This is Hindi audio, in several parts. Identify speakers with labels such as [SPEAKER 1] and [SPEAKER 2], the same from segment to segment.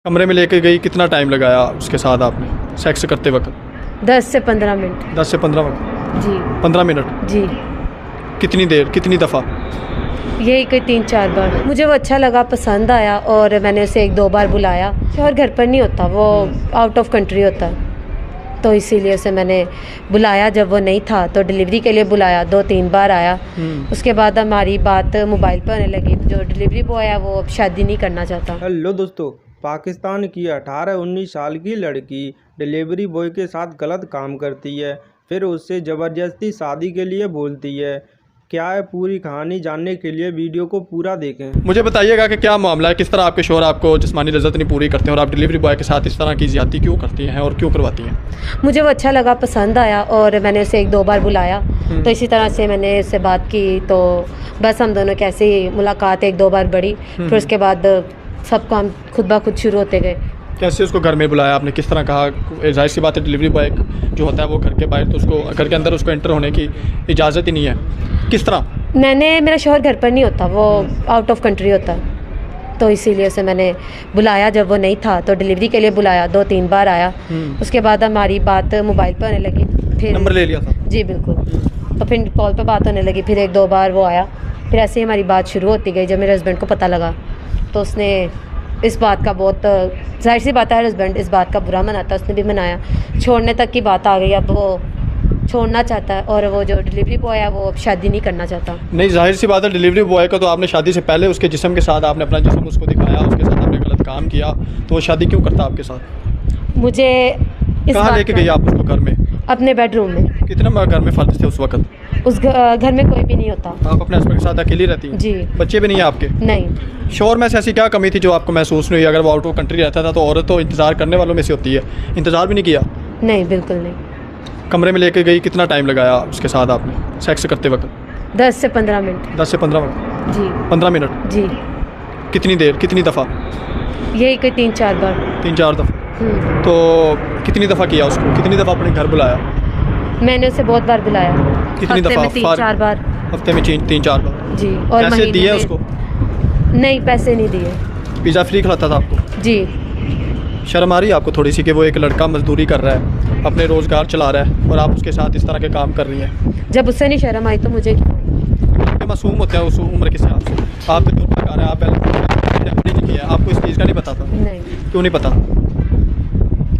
[SPEAKER 1] कमरे में लेके गई, कितना टाइम लगाया उसके साथ आपने सेक्स करते वक्त?
[SPEAKER 2] 10 से 15 मिनट।
[SPEAKER 1] 10 से 15 वक्त?
[SPEAKER 2] जी।
[SPEAKER 1] 15 मिनट?
[SPEAKER 2] जी।
[SPEAKER 1] कितनी देर, कितनी दफ़ा?
[SPEAKER 2] यही कोई 3-4 बार। मुझे वो अच्छा लगा, पसंद आया और मैंने उसे 1-2 बार बुलाया। और घर पर नहीं होता, वो आउट ऑफ कंट्री होता है, तो इसीलिए उसे मैंने बुलाया। जब वो नहीं था तो डिलीवरी के लिए बुलाया, 2-3 बार आया। उसके बाद हमारी बात मोबाइल पर होने लगी। जो डिलीवरी बॉय है वो अब शादी नहीं करना चाहता।
[SPEAKER 3] हेलो दोस्तों, पाकिस्तान की 18-19 साल की लड़की डिलीवरी बॉय के साथ गलत काम करती है, फिर उससे ज़बरदस्ती शादी के लिए बोलती है। क्या है पूरी कहानी, जानने के लिए वीडियो को पूरा देखें।
[SPEAKER 1] मुझे बताइएगा कि क्या मामला है, किस तरह आपके शोहर आपको जिस्मानी लज़्ज़त नहीं पूरी करते हैं और आप डिलीवरी बॉय के साथ इस तरह की ज़्यादती क्यों करती हैं और क्यों करवाती हैं?
[SPEAKER 2] मुझे वो अच्छा लगा, पसंद आया और मैंने उसे 1-2 बार बुलाया। तो इसी तरह से मैंने उससे बात की, तो बस हम दोनों की ऐसे ही मुलाकात 1-2 बार बढ़ी। फिर उसके बाद सब काम खुद ब खुद शुरू होते गए।
[SPEAKER 1] कैसे उसको घर में बुलाया आपने, किस तरह कहा? जाहिर सी बात है, डिलीवरी बॉय जो होता है वो घर के बाहर, तो उसको घर के अंदर उसको एंटर होने की इजाज़त ही नहीं है। किस तरह?
[SPEAKER 2] मेरा शौहर घर पर नहीं होता, वो आउट ऑफ कंट्री होता है, तो इसीलिए उसे मैंने बुलाया। जब वो नहीं था तो डिलीवरी के लिए बुलाया, 2-3 बार आया। उसके बाद हमारी बात मोबाइल पर होने लगी। फिर
[SPEAKER 1] नंबर ले लिया था?
[SPEAKER 2] जी बिल्कुल। तो फिर कॉल पर बात होने लगी, फिर 1-2 बार वो आया। फिर ऐसे ही हमारी बात शुरू होती गई। जब मेरे हस्बैंड को पता लगा तो उसने इस बात का बहुत, जाहिर सी बात है हस्बैंड इस बात का बुरा मनाता, उसने भी मनाया। छोड़ने तक की बात आ गई। अब वो छोड़ना चाहता है और वो जो डिलीवरी बॉय है वो अब शादी नहीं करना चाहता।
[SPEAKER 1] नहीं, जाहिर सी बात है, डिलीवरी बॉय का तो आपने शादी से पहले उसके जिस्म के साथ आपने अपना जिस्म उसको दिखाया, उसके साथ आपने गलत काम किया, तो वो शादी क्यों करता आपके साथ?
[SPEAKER 2] मुझे
[SPEAKER 1] कहाँ लेके गई आप उसको? घर में?
[SPEAKER 2] अपने बेडरूम में।
[SPEAKER 1] कितने घर में फर्द थे उस वक्त?
[SPEAKER 2] उस घर में कोई भी नहीं होता।
[SPEAKER 1] आप अपने हस्बैंड के साथ अकेली रहती हैं?
[SPEAKER 2] जी।
[SPEAKER 1] बच्चे भी नहीं है आपके?
[SPEAKER 2] नहीं।
[SPEAKER 1] शोहर में से ऐसी क्या कमी थी जो आपको महसूस नहीं हुई? अगर वो आउट ऑफ कंट्री रहता था तो औरत तो इंतज़ार करने वालों में से होती है, इंतज़ार भी नहीं किया?
[SPEAKER 2] नहीं, बिल्कुल नहीं।
[SPEAKER 1] कमरे में लेके गई, कितना टाइम लगाया उसके साथ आपने सेक्स करते वक्त?
[SPEAKER 2] 10 से 15 मिनट।
[SPEAKER 1] 10 से 15 मिनट?
[SPEAKER 2] जी।
[SPEAKER 1] 15 मिनट?
[SPEAKER 2] जी।
[SPEAKER 1] कितनी देर, कितनी दफ़ा?
[SPEAKER 2] यही कोई 3-4 बार।
[SPEAKER 1] 3-4 दफ़ा? तो कितनी दफ़ा किया उसको, कितनी दफ़ा अपने घर बुलाया?
[SPEAKER 2] मैंने उसे बहुत बार बुलाया।
[SPEAKER 1] कितनी
[SPEAKER 2] हफ्ते
[SPEAKER 1] दफ़ा?
[SPEAKER 2] में 3-4 बार।
[SPEAKER 1] हफ्ते में 3-4 बार?
[SPEAKER 2] जी। और
[SPEAKER 1] पैसे
[SPEAKER 2] महीने
[SPEAKER 1] दिए
[SPEAKER 2] में
[SPEAKER 1] उसको?
[SPEAKER 2] नहीं, पैसे नहीं दिए।
[SPEAKER 1] पिज़्ज़ा फ्री खिलाता था आपको?
[SPEAKER 2] जी।
[SPEAKER 1] शर्म आ रही है आपको थोड़ी सी कि वो एक लड़का मजदूरी कर रहा है, अपने रोज़गार चला रहा है और आप उसके साथ इस तरह के काम कर रही हैं?
[SPEAKER 2] जब उससे नहीं शर्म आई तो मुझे
[SPEAKER 1] मासूम होते हैं उस उम्र के हिसाब से। आप तजुर्बा कर रहे हैं, आप पहले नहीं किया, आपको इस चीज़ का नहीं पता था?
[SPEAKER 2] नहीं।
[SPEAKER 1] क्यों नहीं पता?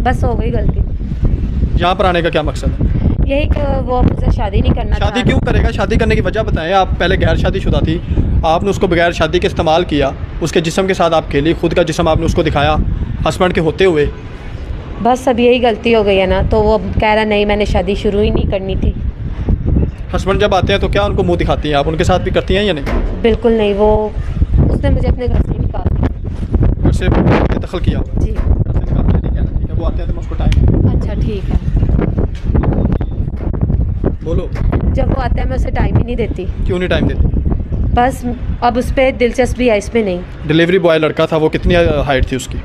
[SPEAKER 2] बस हो गई गलती।
[SPEAKER 1] यहाँ पर आने का क्या मकसद है?
[SPEAKER 2] यही कि वो मुझसे शादी नहीं करना
[SPEAKER 1] शादी
[SPEAKER 2] चाह
[SPEAKER 1] क्यों करेगा? शादी करने की वजह बताएं। आप पहले गैर शादीशुदा थी, आपने उसको बगैर शादी के इस्तेमाल किया, उसके जिस्म के साथ आप खेली, खुद का जिस्म आपने उसको दिखाया हस्बैंड के होते हुए।
[SPEAKER 2] बस अब यही गलती हो गई है ना, तो वो अब कह रहा नहीं, मैंने शादी शुरू ही नहीं करनी थी।
[SPEAKER 1] हस्बैंड जब आते हैं तो क्या उनको मुंह दिखाती हैं आप? उनके साथ भी करती हैं या नहीं?
[SPEAKER 2] बिल्कुल नहीं। वो उसने मुझे अपने घर से ही निकाल दिया।
[SPEAKER 1] घर से दखल किया?
[SPEAKER 2] जी।
[SPEAKER 1] घर से निकाल दिया, ठीक है, ठीक है। वो आते हैं तो मैं उसको टाइम।
[SPEAKER 2] अच्छा ठीक है।
[SPEAKER 1] बोलो।
[SPEAKER 2] जब वो आता है मैं उसे टाइम ही नहीं देती।
[SPEAKER 1] क्यों नहीं टाइम देती?
[SPEAKER 2] बस अब उस पर दिलचस्पी है, इस पर नहीं।
[SPEAKER 1] डिलीवरी बॉय लड़का था, वो कितनी हाइट थी उसकी?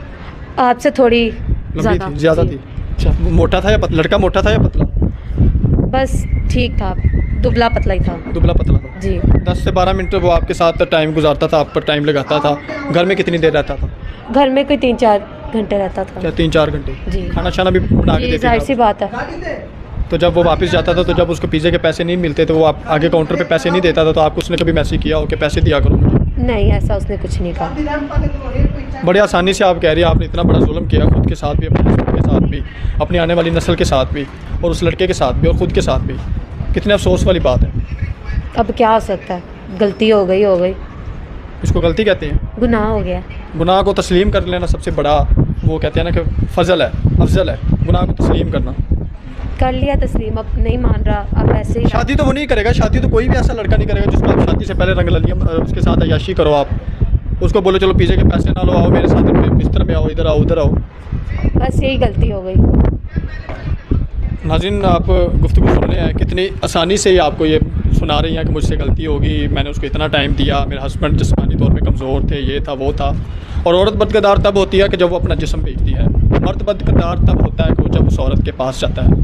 [SPEAKER 2] आपसे थोड़ी
[SPEAKER 1] लंबी थी? ज़्यादा थी? अच्छा, मोटा था या लड़का मोटा था या पतला?
[SPEAKER 2] बस ठीक था, दुबला पतला ही था।
[SPEAKER 1] दुबला पतला था?
[SPEAKER 2] जी।
[SPEAKER 1] 10 से 12 मिनट वो आपके साथ टाइम गुजारता था, आप पर टाइम लगाता था। घर में कितनी देर रहता था?
[SPEAKER 2] घर में कोई 3-4 घंटे रहता था।
[SPEAKER 1] क्या 3-4 घंटे?
[SPEAKER 2] जी।
[SPEAKER 1] खाना शाना भी बना के
[SPEAKER 2] जी,
[SPEAKER 1] देते
[SPEAKER 2] जाहिर
[SPEAKER 1] थे
[SPEAKER 2] सी
[SPEAKER 1] आप?
[SPEAKER 2] बात है।
[SPEAKER 1] तो जब वो वापस जाता था, तो जब उसको पिज़्ज़े के पैसे नहीं मिलते तो वो आप आगे काउंटर पे पैसे नहीं देता था, तो आपको उसने कभी मैसेज किया हो कि पैसे दिया करो मुझे?
[SPEAKER 2] नहीं, ऐसा उसने कुछ नहीं कहा।
[SPEAKER 1] बड़ी आसानी से आप कह रही हैं आपने इतना बड़ा जुल्म किया, खुद के साथ भी, अपने हस्बैंड के साथ भी, अपनी आने वाली नस्ल के साथ भी, और उस लड़के के साथ भी, और ख़ुद के साथ भी। कितने अफसोस वाली बात है।
[SPEAKER 2] अब क्या हो सकता है, गलती हो गई हो गई।
[SPEAKER 1] इसको गलती कहते हैं?
[SPEAKER 2] गुनाह हो गया।
[SPEAKER 1] गुनाह को तस्लीम कर लेना सबसे बड़ा, वो कहते हैं ना कि फजल है, अफजल है, गुनाह को तस्लीम करना।
[SPEAKER 2] कर लिया तस्लीम, अब नहीं मान रहा, अब ऐसे ही।
[SPEAKER 1] शादी तो वो नहीं करेगा, शादी तो कोई भी ऐसा लड़का नहीं करेगा जिसको आप शादी से पहले रंग ललियम उसके साथ अय्याशी करो। आप उसको बोलो चलो पिज़्ज़े के पैसे ना लो, आओ मेरे साथ बिस्तर में आओ, इधर आओ उधर आओ।
[SPEAKER 2] बस यही गलती हो गई।
[SPEAKER 1] नाज़रीन, आप गुफ्तगू सुन रहे हैं, कितनी आसानी से ही आपको ये सुना रही हैं कि मुझसे गलती होगी, मैंने उसको इतना टाइम दिया, मेरे हस्बैंड जिस्मानी तौर पे कमज़ोर थे, ये था वो था। और औरत बदकिरदार तब होती है कि जब वो अपना जिस्म बेचती है। मर्द बदकिरदार तब होता है कि वो जब उस औरत के पास जाता है।